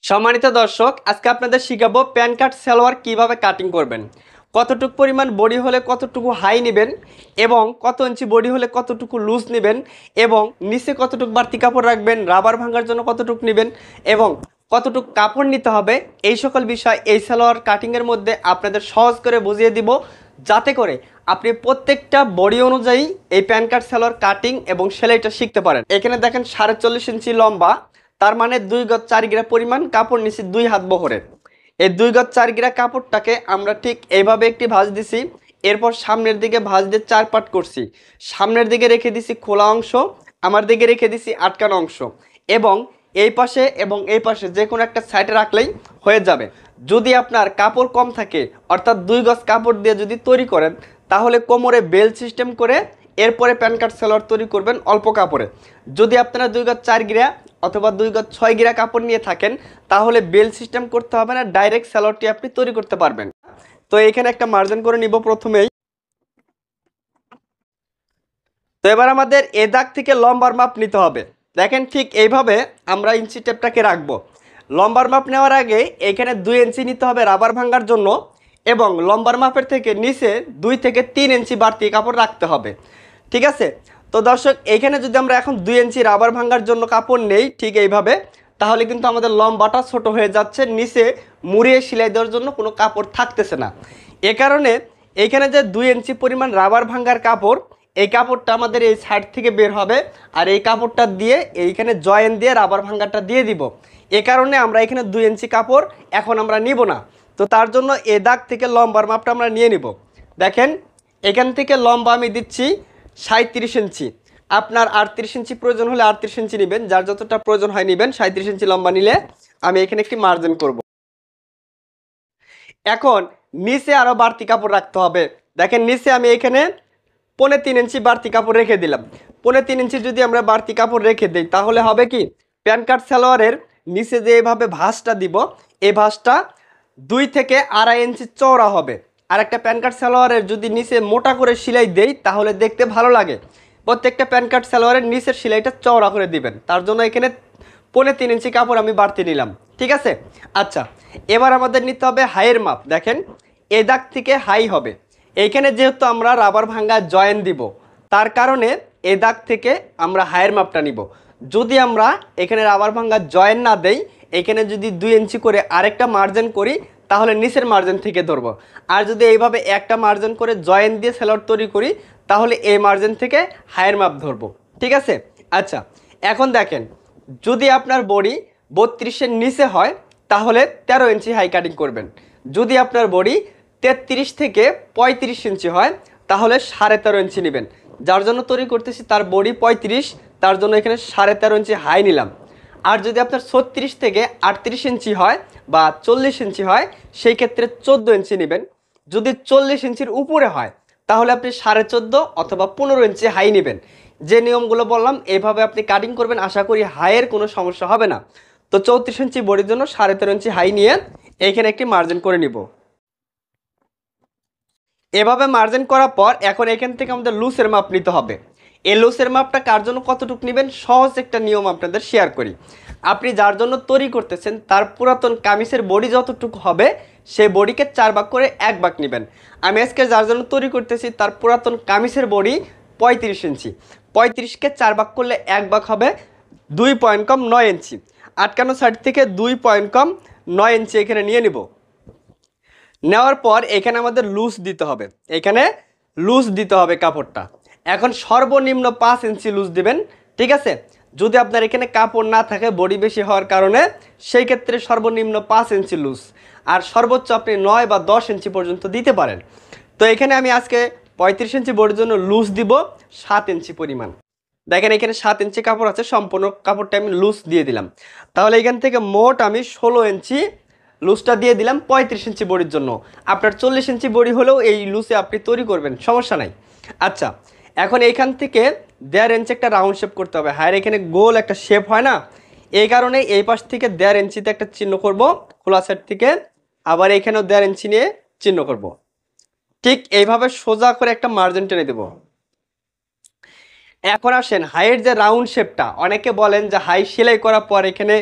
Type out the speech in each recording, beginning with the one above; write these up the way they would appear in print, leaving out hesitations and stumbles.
সম্মানিত দর্শক, আজকে আপনাদের শিখাবো প্যান কার্ড সালোয়ার কিভাবে কাটিং করবেন। কতটুকু পরিমাণ বডি হলে কতটুকু হাই নেবেন এবং কত ইঞ্চি বডি হলে কতটুকু লুজ নেবেন এবং নিচে কতটুকু বাড়তি কাপড় রাখবেন, রাবার ভাঙার জন্য কতটুকু নেবেন এবং কতটুকু কাপড় নিতে হবে, এই সকল বিষয় এই সালোয়ার কাটিংয়ের মধ্যে আপনাদের সহজ করে বুঝিয়ে দিব, যাতে করে আপনি প্রত্যেকটা বডি অনুযায়ী এই প্যান কার্ড সালোয়ার কাটিং এবং সেলাইটা শিখতে পারেন। এখানে দেখেন ৪৫ ইঞ্চি লম্বা, তার মানে ২ গজ ৪ গিরা পরিমাণ কাপড় নিছি ২ হাত বহরের। এই ২ গজ ৪ গিরা কাপড়টাকে আমরা ঠিক এইভাবে একটি ভাঁজ দিছি, এরপর সামনের দিকে ভাঁজ দিয়ে ৪ পাট করছি, সামনের দিকে রেখে দিছি খোলা অংশ, আমার দিকে রেখে দিছি আটকানো অংশ এবং এই পাশে এবং এই পাশে যে কোনো একটা সাইডে রাখলেই হয়ে যাবে। যদি আপনার কাপড় কম থাকে, অর্থাৎ ২ গজ কাপড় দিয়ে যদি তৈরি করেন, তাহলে কোমরে বেল সিস্টেম করে এরপরে প্যান কার্ড সালোয়ার তৈরি করবেন অল্প কাপড়ে। যদি আপনারা ২ গজ ৪ গিরা অথবা ২ গজ ৬ গিরা কাপড় নিয়ে থাকেন, তাহলে বেল সিস্টেম করতে হবে না, ডাইরেক্ট সালোয়ারটি আপনি তৈরি করতে পারবেন। তো এখানে একটা মার্জিন করে নিব প্রথমেই। তো এবার আমাদের এ দাগ থেকে লম্বার মাপ নিতে হবে। দেখেন ঠিক এইভাবে আমরা ইঞ্চি টেপটাকে রাখবো। লম্বার মাপ নেওয়ার আগে এখানে ২ ইঞ্চি নিতে হবে রাবার ভাঙার জন্য এবং লম্বার মাপের থেকে নিচে ২ থেকে ৩ ইঞ্চি বাড়তি কাপড় রাখতে হবে। ঠিক আছে? তো দর্শক, এইখানে যদি আমরা এখন ২ ইঞ্চি রাবার ভাঙার জন্য কাপড় নেই ঠিক এইভাবে, তাহলে কিন্তু আমাদের লম্বাটা ছোট হয়ে যাচ্ছে, নিচে মুড়িয়ে সেলাই দেওয়ার জন্য কোনো কাপড় থাকতেছে না। এ কারণে এইখানে যে ২ ইঞ্চি পরিমাণ রাবার ভাঙার কাপড়, এই কাপড়টা আমাদের এই সাইড থেকে বের হবে আর এই কাপড়টা দিয়ে এইখানে জয়েন দিয়ে রাবার ভাঙাটা দিয়ে দিব। এ কারণে আমরা এখানে ২ ইঞ্চি কাপড় এখন আমরা নিব না। তো তার জন্য এ দাগ থেকে লম্বার মাপটা আমরা নিয়ে নিব। দেখেন এখান থেকে লম্বা আমি দিচ্ছি ৩৭ ইঞ্চি। আপনার ৩৮ ইঞ্চি প্রয়োজন হলে ৩৮ ইঞ্চি নেবেন, যার যতটা প্রয়োজন হয় নেবেন। ৩৭ ইঞ্চি লম্বা নিলে আমি এখানে একটি মার্জিন করব। এখন নিচে আরও বাড়তি কাপড় রাখতে হবে। দেখেন নিচে আমি এখানে ৩.৫ ইঞ্চি বাড়তি কাপড় রেখে দিলাম। ৩.৫ ইঞ্চি যদি আমরা বাড়তি কাপড় রেখে দিই, তাহলে হবে কি, প্যান কার্ড সালোয়ারের নিচে যে এভাবে ভাঁজটা দিব, এই ভাঁজটা ২ থেকে ২.৫ ইঞ্চি চওড়া হবে। আর একটা প্যান কার্ড সালোয়ারের যদি নিচে মোটা করে সেলাই দেই, তাহলে দেখতে ভালো লাগে। প্রত্যেকটা প্যান কার্ড সালোয়ারের নিচের সেলাইটা চওড়া করে দিবেন। তার জন্য এখানে ৩.৫ ইঞ্চি কাপড় আমি বাড়তি নিলাম। ঠিক আছে? আচ্ছা, এবার আমাদের নিতে হবে হাইয়ের মাপ। দেখেন এ দাগ থেকে হাই হবে। এইখানে যেহেতু আমরা রাবার ভাঙ্গা জয়েন দিব, তার কারণে এ দাগ থেকে আমরা হাইয়ের মাপটা নিব। যদি আমরা এখানে রাবার ভাঙ্গা জয়েন না দেই, এখানে যদি ২ ইঞ্চি করে আরেকটা মার্জিন করি, তাহলে নিচের মার্জিন থেকে ধরবো। আর যদি এইভাবে একটা মার্জিন করে জয়েন দিয়ে সালোয়ার তৈরি করি, তাহলে এই মার্জিন থেকে হাইয়ের মাপ ধরবো। ঠিক আছে? আচ্ছা, এখন দেখেন যদি আপনার বডি ৩২-এর নিচে হয়, তাহলে ১৩ ইঞ্চি হাই কাটিং করবেন। যদি আপনার বডি ৩৩ থেকে ৩৫ ইঞ্চি হয়, তাহলে ১৩.৫ ইঞ্চি নেবেন। যার জন্য তৈরি করতেছি তার বডি ৩৫, তার জন্য এখানে ১৩.৫ ইঞ্চি হাই নিলাম। আর যদি আপনার ৩৬ থেকে ৩৮ ইঞ্চি হয় বা ৪০ ইঞ্চি হয়, সেই ক্ষেত্রে ১৪ ইঞ্চি নেবেন। যদি ৪০ ইঞ্চির উপরে হয়, তাহলে আপনি ১৪.৫ অথবা ১৫ ইঞ্চি হাই নেবেন। যে নিয়মগুলো বললাম এইভাবে আপনি কাটিং করবেন, আশা করি হাইয়ের কোনো সমস্যা হবে না। তো ৩৪ ইঞ্চি বডির জন্য ১৩.৫ ইঞ্চি হাই নিয়ে এইখানে একটি মার্জিন করে নিব। এভাবে মার্জিন করার পর এখন এখান থেকে আমাদের লুসের মাপ নিতে হবে। এই লুসের মাপটা কার জন্য কতটুকু নেবেন, সহজ একটা নিয়ম আপনাদের শেয়ার করি। আপনি যার জন্য তৈরি করতেছেন তার পুরাতন কামিজের বডি যতটুকু হবে, সেই বডিকে ৪ ভাগ করে ১ ভাগ নেবেন। আমি আজকে যার জন্য তৈরি করতেছি তার পুরাতন কামিজের বডি ৩৫ ইঞ্চি। ৩৫কে ৪ ভাগ করলে ১ ভাগ হবে, ২ পয়েন্ট কম ৯ ইঞ্চি। আটকানো সাইড থেকে ২ পয়েন্ট কম ৯ ইঞ্চি এখানে নিয়ে নিব। নেওয়ার পর এখানে আমাদের লুজ দিতে হবে, এখানে লুজ দিতে হবে কাপড়টা। এখন সর্বনিম্ন ৫ ইঞ্চি লুজ দিবেন। ঠিক আছে? যদি আপনার এখানে কাপড় না থাকে বডি বেশি হওয়ার কারণে, সেই ক্ষেত্রে সর্বনিম্ন ৫ ইঞ্চি লুজ, আর সর্বোচ্চ আপনি ৯ বা ১০ ইঞ্চি পর্যন্ত দিতে পারেন। তো এখানে আমি আজকে ৩৫ ইঞ্চি বডির জন্য লুজ দিব ৭ ইঞ্চি পরিমাণ। দেখেন এখানে ৭ ইঞ্চি কাপড় আছে, সম্পূর্ণ কাপড়টা আমি লুজ দিয়ে দিলাম। তাহলে এখান থেকে মোট আমি ১৬ ইঞ্চি লুজটা দিয়ে দিলাম ৩৫ ইঞ্চি বডির জন্য। আপনার ৪০ ইঞ্চি বডি হলেও এই লুজে আপনি তৈরি করবেন, সমস্যা নাই। আচ্ছা, এখন এইখান থেকে ১.৫ ইঞ্চি একটা রাউন্ড শেপ করতে হবে। হ্যাঁ, এখানে গোল একটা শেপ হয় না, এই কারণে এই পাশ থেকে ১.৫ ইঞ্চিতে একটা চিহ্ন করব খোলা সাইড থেকে, আবার এখানেও ১.৫ ইঞ্চি নিয়ে চিহ্ন করব। ঠিক এইভাবে সোজা করে একটা মার্জিন টেনে দেব। এখন আসেন হাইয়ের যে রাউন্ড শেপটা, অনেকে বলেন যে হাই সেলাই করার পর এখানে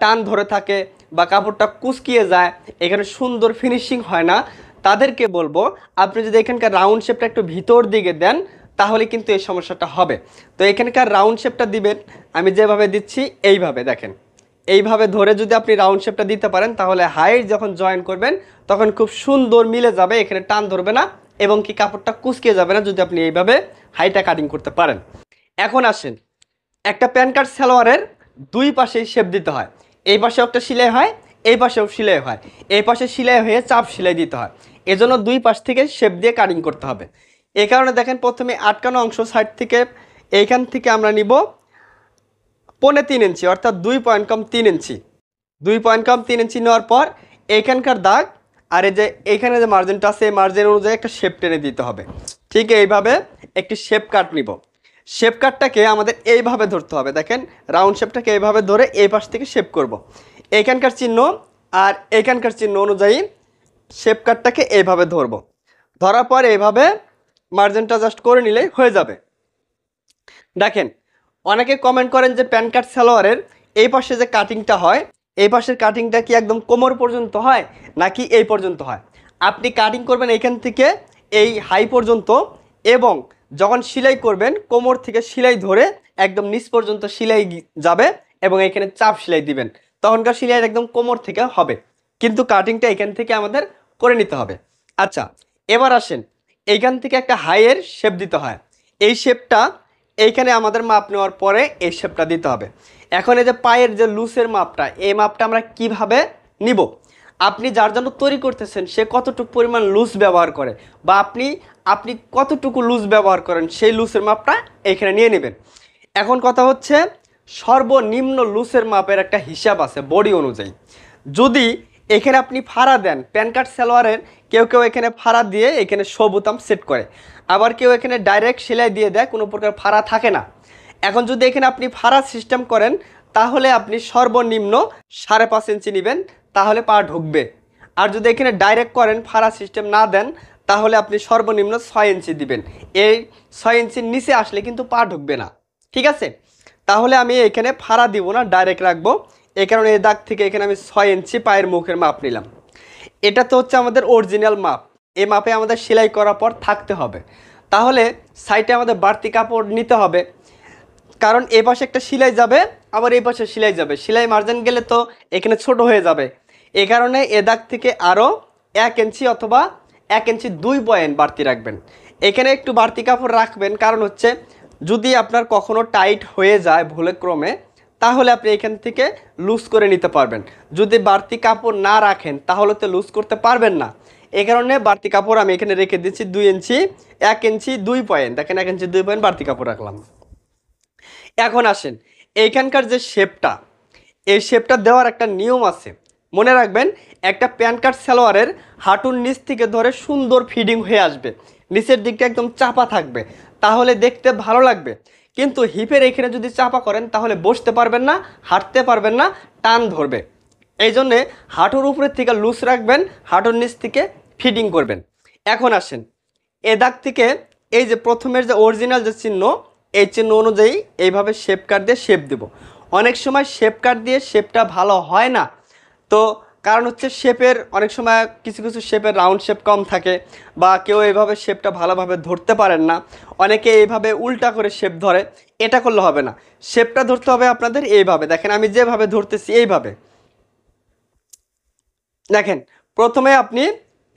টান ধরে থাকে, বা কাপড়টা কুচকিয়ে যায়, এখানে সুন্দর ফিনিশিং হয় না, তাদেরকে বলবো আপনি যদি এখানকার রাউন্ড শেপটা একটু ভিতর দিকে দেন তাহলে কিন্তু এই সমস্যাটা হবে। তো এখানকার রাউন্ড শেপটা দিবেন, আমি যেভাবে দিচ্ছি এইভাবে দেখেন, এইভাবে ধরে যদি আপনি রাউন্ড শেপটা দিতে পারেন তাহলে হাইট যখন জয়েন করবেন তখন খুব সুন্দর মিলে যাবে, এখানে টান ধরবে না এবং কি কাপড়টা কুচকে যাবে না যদি আপনি এইভাবে হাইটা কাটিং করতে পারেন। এখন আসেন, একটা প্যান কার্ড সালোয়ারের দুই পাশেই শেপ দিতে হয়, এই পাশেও একটা সেলাই হয়, এই পাশেও সেলাই হয়, এই পাশে সেলাই হয়ে চাপ সেলাই দিতে হয়, এজন্য দুই পাশ থেকে শেপ দিয়ে কাটিং করতে হবে। এই কারণে দেখেন প্রথমে আটকানো অংশ সাইড থেকে এইখান থেকে আমরা নিব 3.25 ইঞ্চি, অর্থাৎ 2 পয়েন্ট কম 3 ইঞ্চি, 2 পয়েন্ট কম 3 ইঞ্চি নেওয়ার পর এইখানকার দাগ আর এই যে এইখানে যে মার্জিনটা আছে এই মার্জিন অনুযায়ী একটা শেপ টেনে দিতে হবে। ঠিক এইভাবে একটি শেপ কাট নিব, শেপ কাটটাকে আমাদের এইভাবে ধরতে হবে, দেখেন রাউন্ড শেপটাকে এইভাবে ধরে এই পাশ থেকে শেপ করব। এইখানকার চিহ্ন আর এইখানকার চিহ্ন অনুযায়ী শেপ কাটটাকে এইভাবে ধরব, ধরার পর এইভাবে মার্জিনটা জাস্ট করে নিলেই হয়ে যাবে। দেখেন অনেকে কমেন্ট করেন যে প্যান কার্ড সালোয়ারের এই পাশে যে কাটিংটা হয় এই পাশের কাটিংটা কি একদম কোমর পর্যন্ত হয় নাকি এই পর্যন্ত হয়। আপনি কাটিং করবেন এইখান থেকে এই হাই পর্যন্ত এবং যখন সেলাই করবেন কোমর থেকে সেলাই ধরে একদম নিচ পর্যন্ত সেলাই যাবে এবং এখানে চাপ সেলাই দিবেন, তখনকার সেলাই একদম কোমর থেকে হবে, কিন্তু কাটিংটা এখান থেকে আমাদের করে নিতে হবে। আচ্ছা এবার আসেন, এইখান থেকে একটা হাইয়ের শেপ দিতে হয়, এই শেপটা এইখানে আমাদের মাপ নেওয়ার পরে এই শেপটা দিতে হবে। এখন এই যে পায়ের যে লুসের মাপটা, এই মাপটা আমরা কিভাবে নিব, আপনি যার জন্য তৈরি করতেছেন সে কতটুকু পরিমাণ লুজ ব্যবহার করে বা আপনি কতটুকু লুজ ব্যবহার করেন সেই লুসের মাপটা এখানে নিয়ে নেবেন। এখন কথা হচ্ছে সর্বনিম্ন লুসের মাপের একটা হিসাব আছে বডি অনুযায়ী, যদি এখানে আপনি ফাড়া দেন, প্যান কার্ড সালোয়ারের কেউ কেউ এখানে ফাড়া দিয়ে এখানে শো বোতাম সেট করে, আবার কেউ এখানে ডাইরেক্ট সেলাই দিয়ে দেয়, কোনো প্রকার ফাড়া থাকে না। এখন যদি এখানে আপনি ফাড়া সিস্টেম করেন তাহলে আপনি সর্বনিম্ন 5.5 ইঞ্চি নেবেন, তাহলে পা ঢুকবে। আর যদি এখানে ডাইরেক্ট করেন ফাড়া সিস্টেম না দেন তাহলে আপনি সর্বনিম্ন 6 ইঞ্চি দিবেন, এই 6 ইঞ্চির নিচে আসলে কিন্তু পা ঢুকবে না। ঠিক আছে, তাহলে আমি এখানে ফাড়া দিব না, ডাইরেক্ট রাখবো, এই কারণে এই দাগ থেকে এখানে আমি 6 ইঞ্চি পায়ের মুখের মাপ নিলাম। এটা তো হচ্ছে আমাদের অরিজিনাল মাপ, এই মাপে আমাদের সেলাই করার পর থাকতে হবে। তাহলে সাইডে আমাদের বাড়তি কাপড় নিতে হবে, কারণ এই পাশে একটা সেলাই যাবে আবার এই পাশে সেলাই যাবে, সেলাই মার্জিন গেলে তো এখানে ছোট হয়ে যাবে, এই কারণে এ দাগ থেকে আরও 1 ইঞ্চি অথবা 1 ইঞ্চি 2 পয়েন্ট বাড়তি রাখবেন। এখানে একটু বাড়তি কাপড় রাখবেন, কারণ হচ্ছে যদি আপনার কখনো টাইট হয়ে যায় ভুলে ক্রমে তাহলে আপনি এখান থেকে লুজ করে নিতে পারবেন, যদি বাড়তি কাপড় না রাখেন তাহলে তো লুজ করতে পারবেন না। এই কারণে বাড়তি কাপড় আমি এখানে রেখে দিচ্ছি 2 ইঞ্চি 1 ইঞ্চি 2 পয়েন্ট, দেখেন 1 ইঞ্চি 2 পয়েন্ট বাড়তি কাপড় রাখলাম। এখন আসেন এইখানকার যে শেপটা, এই শেপটা দেওয়ার একটা নিয়ম আছে, মনে রাখবেন একটা প্যান কার্ড সালোয়ারের হাঁটুর নিচ থেকে ধরে সুন্দর ফিডিং হয়ে আসবে, নিচের দিকটা একদম চাপা থাকবে, তাহলে দেখতে ভালো লাগবে। কিন্তু হিপের এখানে যদি চাপা করেন তাহলে বসতে পারবেন না, হাঁটতে পারবেন না, টান ধরবে। এই জন্যে হাঁটুর উপরের থেকে লুজ রাখবেন, হাঁটুর নিচ থেকে ফিডিং করবেন। এখন আসেন এ দাগ থেকে এই যে প্রথমের যে অরিজিনাল যে চিহ্ন, এই চিহ্ন অনুযায়ী এইভাবে শেপ কাট দিয়ে শেপ দেব। অনেক সময় শেপ কাট দিয়ে শেপটা ভালো হয় না, তো কারণ হচ্ছে শেপের অনেক সময় কিছু কিছু শেপের রাউন্ড শেপ কম থাকে বা কেউ এইভাবে শেপটা ভালোভাবে ধরতে পারেন না, অনেকে এইভাবে উল্টা করে শেপ ধরে, এটা করলে হবে না। শেপটা ধরতে হবে আপনাদের এইভাবে, দেখেন আমি যেভাবে ধরতেছি এইভাবে দেখেন। প্রথমে আপনি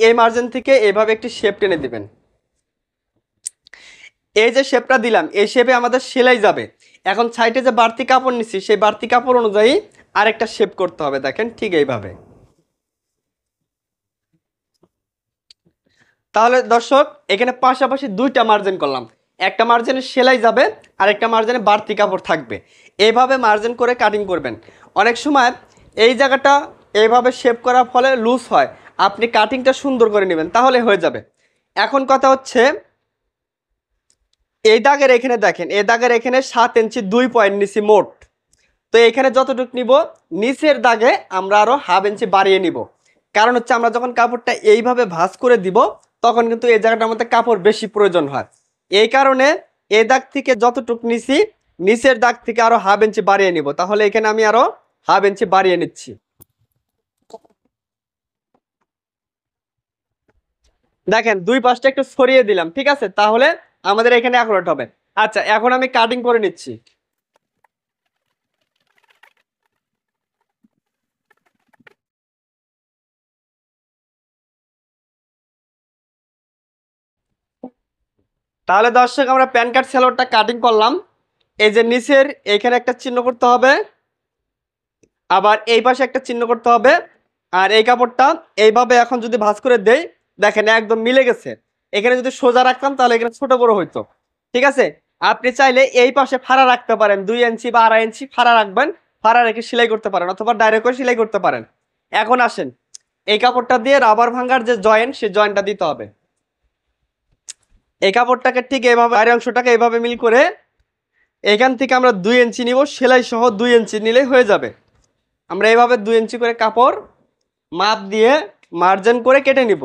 এই মার্জিন থেকে এইভাবে একটি শেপ টেনে দিবেন, এই যে শেপটা দিলাম এই শেপে আমাদের সেলাই যাবে। এখন সাইডে যে বাড়তি কাপড় নিচ্ছি সেই বাড়তি কাপড় অনুযায়ী আরেকটা শেপ করতে হবে, দেখেন ঠিক এইভাবে। তাহলে দর্শক এখানে পাশাপাশি দুইটা মার্জিন করলাম, একটা মার্জিনে সেলাই যাবে আর একটা মার্জিনে বাড়তি কাপড় থাকবে, এইভাবে মার্জিন করে কাটিং করবেন। অনেক সময় এই জায়গাটা এইভাবে শেপ করার ফলে লুজ হয়, আপনি কাটিংটা সুন্দর করে নেবেন তাহলে হয়ে যাবে। এখন কথা হচ্ছে এই দাগের এখানে দেখেন, এই দাগের এখানে 7 ইঞ্চি 2 পয়েন্ট নিছি মোট, তো এখানে যতটুকু নিব নিচের দাগে আমরা আরও হাফ ইঞ্চি বাড়িয়ে নিব, কারণ হচ্ছে আমরা যখন কাপড়টা এইভাবে ভাঁজ করে দিব তখন কিন্তু এই জায়গাটার মধ্যে কাপড় বেশি প্রয়োজন হয়। এই কারণে এই দাগ থেকে যতটুকু নিছি নিচের দাগ থেকে আরও হাফ ইঞ্চি বাড়িয়ে নিব, তাহলে এখানে আমি আরও হাফ ইঞ্চি বাড়িয়ে নিচ্ছি। দেখেন দুই পাশটা একটু সরিয়ে দিলাম, ঠিক আছে, তাহলে আমাদের এখানে অ্যাকুরেট হবে। আচ্ছা, এখন আমি কাটিং করে নিচ্ছি। তাহলে দর্শক আমরা প্যান কার্ড সালোয়ারটা কাটিং করলাম। এই যে নিচের এখানে একটা চিহ্ন করতে হবে, আবার এই পাশে একটা চিহ্ন করতে হবে, আর এই কাপড়টা এইভাবে এখন যদি ভাঁজ করে দেই, দেখেন একদম মিলে গেছে। এখানে যদি সোজা রাখতাম তাহলে এখানে ছোট বড় হইতো, ঠিক আছে। আপনি চাইলে এই পাশে ফাড়া রাখতে পারেন, 2 ইঞ্চি বা 2.5 ইঞ্চি ফাড়া রাখবেন, ফাড়া রেখে সেলাই করতে পারেন অথবা ডাইরেক্টও সেলাই করতে পারেন। এখন আসেন, এই কাপড়টা দিয়ে রাবার ভাঙার যে জয়েন্ট, সেই জয়েন্টটা দিতে হবে। এই কাপড়টাকে ঠিক এইভাবে বাইরের অংশটাকে এইভাবে মিল করে এখান থেকে আমরা 2 ইঞ্চি নিব, সেলাই সহ 2 ইঞ্চি নিলে হয়ে যাবে। আমরা এইভাবে 2 ইঞ্চি করে কাপড় মাপ দিয়ে মার্জিন করে কেটে নিব।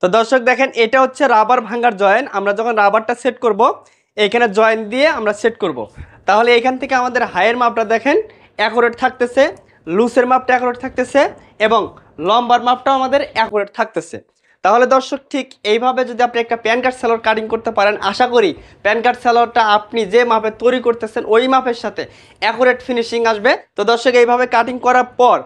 তো দর্শক দেখেন, এটা হচ্ছে রাবার ভাঙার জয়েন্ট। আমরা যখন রাবারটা সেট করব, এখানে জয়েন্ট দিয়ে আমরা সেট করব। তাহলে এখান থেকে আমাদের হাইয়ের মাপটা দেখেন অ্যাকুরেট থাকতেছে, লুসের মাপটা অ্যাকুরেট থাকতেছে, এবং লম্বার মাপটাও আমাদের অ্যাকুরেট থাকতেছে। তাহলে দর্শক ঠিক এইভাবে যদি আপনি একটা প্যান কার্ড সালোয়ার কাটিং করতে পারেন, আশা করি প্যান কার্ড সালোয়ারটা আপনি যে মাপে তৈরি করতেছেন ওই মাপের সাথে অ্যাকুরেট ফিনিশিং আসবে। তো দর্শক এইভাবে কাটিং করার পর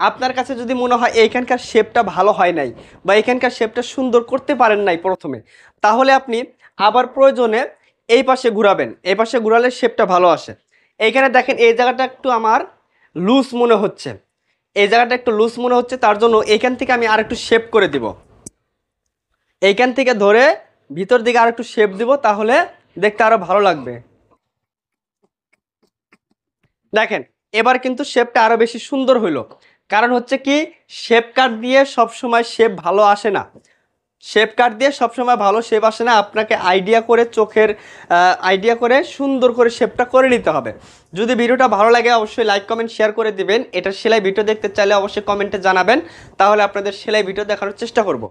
আপনার কাছে যদি মনে হয় এইখানকার শেপটা ভালো হয় নাই বা এখানকার শেপটা সুন্দর করতে পারেন নাই প্রথমে, তাহলে আপনি আবার প্রয়োজনে এই পাশে ঘুরাবেন, এই পাশে ঘুরালে শেপটা ভালো আসে। এইখানে দেখেন এই জায়গাটা একটু আমার লুজ মনে হচ্ছে, এই জায়গাটা একটু লুজ মনে হচ্ছে, তার জন্য এইখান থেকে আমি আর একটু শেপ করে দিব। এইখান থেকে ধরে ভিতর দিকে আর একটু শেপ দিব, তাহলে দেখতে আরো ভালো লাগবে। দেখেন এবার কিন্তু শেপটা আরো বেশি সুন্দর হইলো। কারণ হচ্ছে কি, শেপ কাট দিয়ে সবসময় শেপ ভালো আসে না, শেপ কাট দিয়ে সবসময় ভালো শেপ আসে না। আপনাকে আইডিয়া করে চোখের আইডিয়া করে সুন্দর করে শেপটা করে নিতে হবে। যদি ভিডিওটা ভালো লাগে অবশ্যই লাইক কমেন্ট শেয়ার করে দিবেন। এটা সেলাই ভিডিও দেখতে চাইলে অবশ্যই কমেন্টে জানাবেন, তাহলে আপনাদের সেলাই ভিডিও দেখানোর চেষ্টা করব।